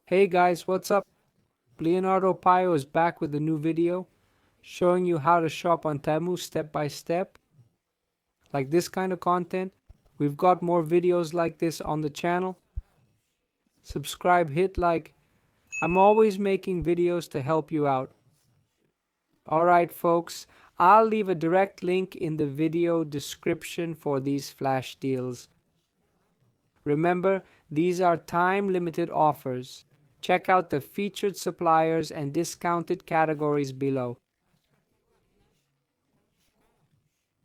Hey guys, what's up? Leonardo Pio is back with a new video showing you how to shop on Temu step by step. Like this kind of content, we've got more videos like this on the channel. Subscribe, hit like. I'm always making videos to help you out. Alright folks, I'll leave a direct link in the video description for these flash deals. Remember, these are time-limited offers. Check out the featured suppliers and discounted categories below.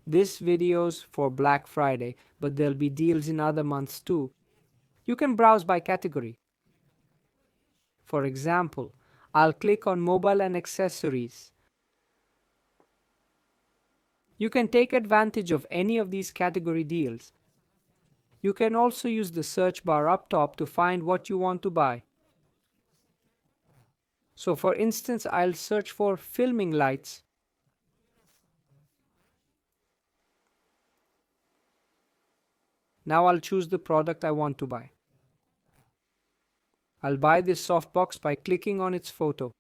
This video's for Black Friday, but there'll be deals in other months too. You can browse by category. For example, I'll click on mobile and accessories. You can take advantage of any of these category deals. You can also use the search bar up top to find what you want to buy. So for instance, I'll search for filming lights. Now I'll choose the product I want to buy. I'll buy this softbox by clicking on its photo.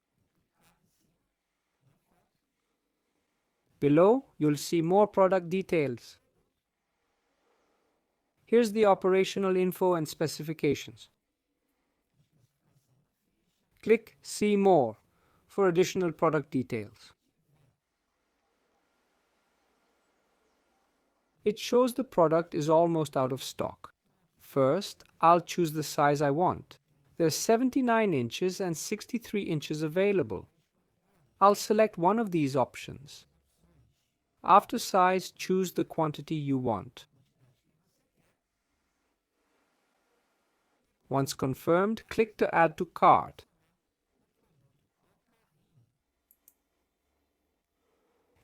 Below, you'll see more product details. Here's the operational info and specifications. Click See More for additional product details. It shows the product is almost out of stock. First, I'll choose the size I want. There's 79 inches and 63 inches available. I'll select one of these options. After size, choose the quantity you want. Once confirmed, click to add to cart.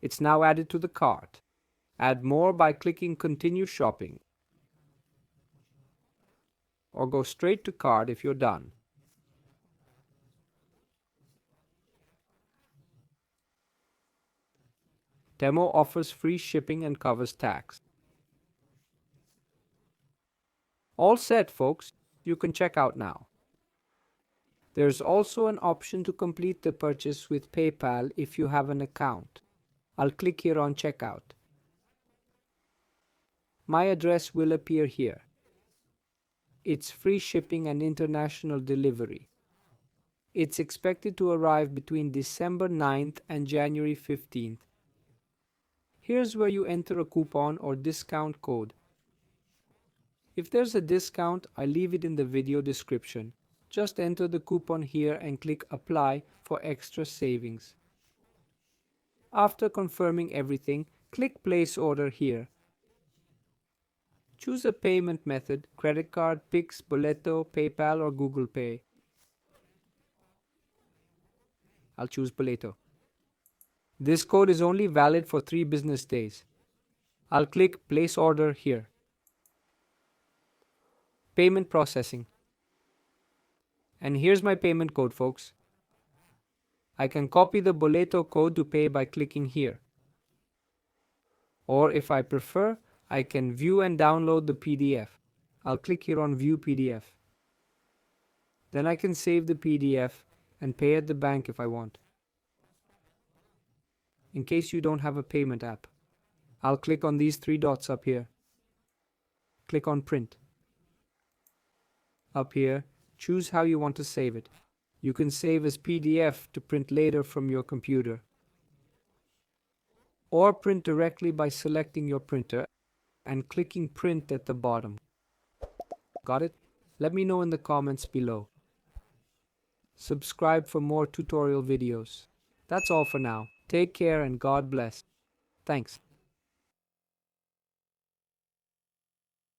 It's now added to the cart. Add more by clicking Continue Shopping. Or go straight to cart if you're done. Temu offers free shipping and covers tax. All set, folks. You can check out now. There's also an option to complete the purchase with PayPal if you have an account. I'll click here on Checkout. My address will appear here. It's free shipping and international delivery. It's expected to arrive between December 9th and January 15th. Here's where you enter a coupon or discount code. If there's a discount, I leave it in the video description. Just enter the coupon here and click Apply for extra savings. After confirming everything, click Place Order here. Choose a payment method, credit card, Pix, Boleto, PayPal or Google Pay. I'll choose Boleto. This code is only valid for 3 business days. I'll click Place Order here. Payment processing. And here's my payment code, folks. I can copy the Boleto code to pay by clicking here. Or if I prefer, I can view and download the PDF. I'll click here on View PDF. Then I can save the PDF and pay at the bank if I want. In case you don't have a payment app, I'll click on these 3 dots up here. Click on Print. Up here, choose how you want to save it. You can save as PDF to print later from your computer. Or print directly by selecting your printer and clicking Print at the bottom. Got it? Let me know in the comments below. Subscribe for more tutorial videos. That's all for now. Take care and God bless. Thanks.